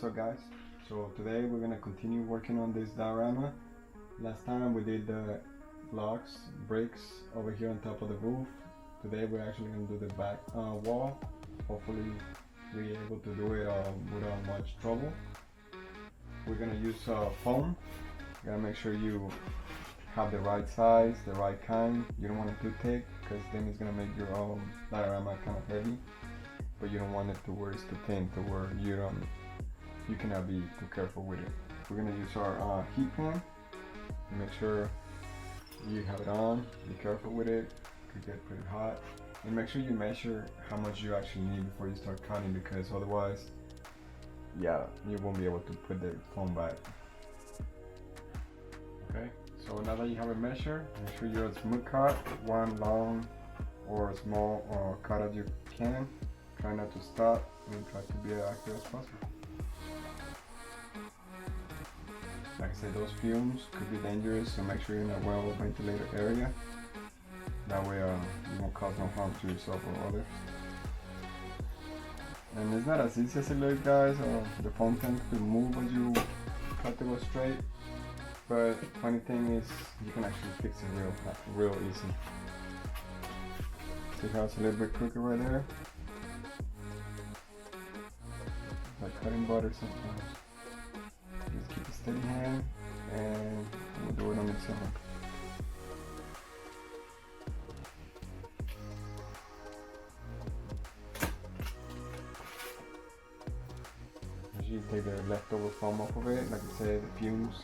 up guys? So today we're gonna continue working on this diorama. Last time we did the blocks, bricks over here on top of the roof. Today we're actually gonna do the back wall. Hopefully we're able to do it without much trouble. We're gonna use foam. You gotta make sure you have the right size, the right kind. You don't want it too thick because then it's gonna make your diorama kind of heavy. But you don't want it to where it's too thin to where you cannot be too careful with it. We're gonna use our heat pan. Make sure you have it on. Be careful with it. It could get pretty hot. And make sure you measure how much you actually need before you start cutting, because otherwise, yeah, you won't be able to put the foam back. Okay, so now that you have a measure, make sure you're a smooth cut, one long or small cut as you can. Try not to stop and try to be as accurate as possible. Like I said, those fumes could be dangerous, so make sure you're in a well ventilated area. That way you won't cause no harm to yourself or others. And it's not as easy as it looks, guys. The foam tends to move as you try to go straight. But funny thing is, you can actually fix it real easy. See how it's a little bit crooked right there? Like cutting butter sometimes. Just keep a steady hand and we'll do it on its own. As you take the leftover foam off of it, like I said, the fumes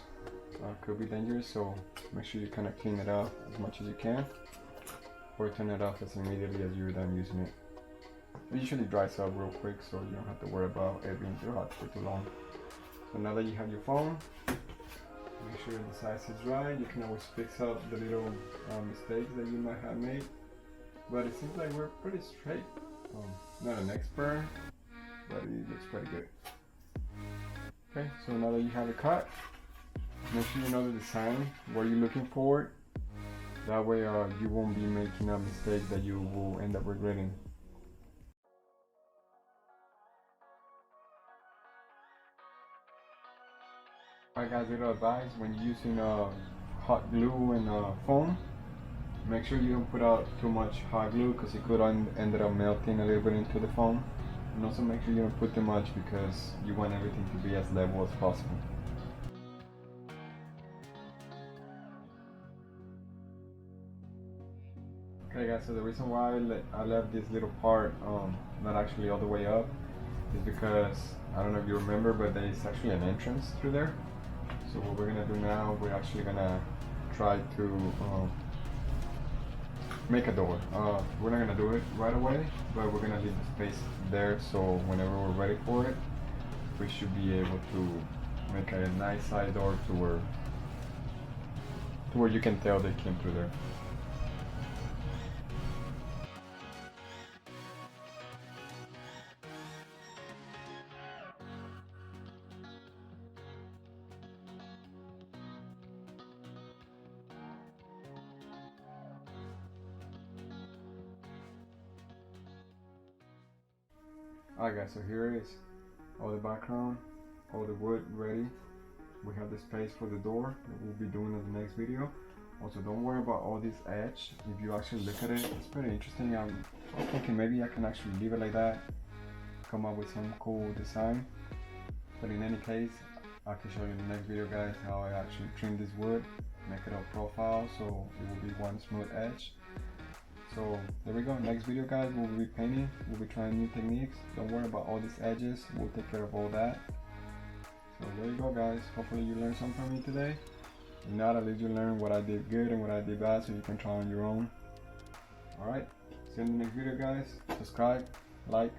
could be dangerous, so make sure you kind of clean it up as much as you can, or turn it off as immediately as you're done using it. It usually dries up real quick, so you don't have to worry about it being too hot for too long. So now that you have your foam, make sure the size is right. You can always fix up the little mistakes that you might have made. But it seems like we're pretty straight. Not an expert, but it looks pretty good. Okay, so now that you have it cut, make sure you know the design, what you're looking for. That way you won't be making a mistake that you will end up regretting. Alright guys, little advice: when you're using hot glue and foam, make sure you don't put out too much hot glue, because it could end up melting a little bit into the foam. And also make sure you don't put too much, because you want everything to be as level as possible. Okay guys, so the reason why I left this little part not actually all the way up is because, I don't know if you remember, but there is actually an entrance through there. So what we're gonna do now, we're actually gonna try to make a door. We're not gonna do it right away, but we're gonna leave the space there, so whenever we're ready for it, we should be able to make a nice side door to where you can tell they came through there. Alright guys, so here it is. All the background, all the wood ready. We have the space for the door that we'll be doing in the next video. Also, don't worry about all this edge. If you actually look at it, it's pretty interesting. I'm thinking maybe I can actually leave it like that, come up with some cool design. But in any case, I can show you in the next video, guys, how I actually trim this wood, make it a profile, so it will be one smooth edge. So there we go. Next video, guys, we'll be painting. We'll be trying new techniques. Don't worry about all these edges. We'll take care of all that. So there you go, guys. Hopefully you learned something from me today. If not, at least you learned what I did good and what I did bad, so you can try on your own. Alright, see you in the next video, guys. Subscribe, like,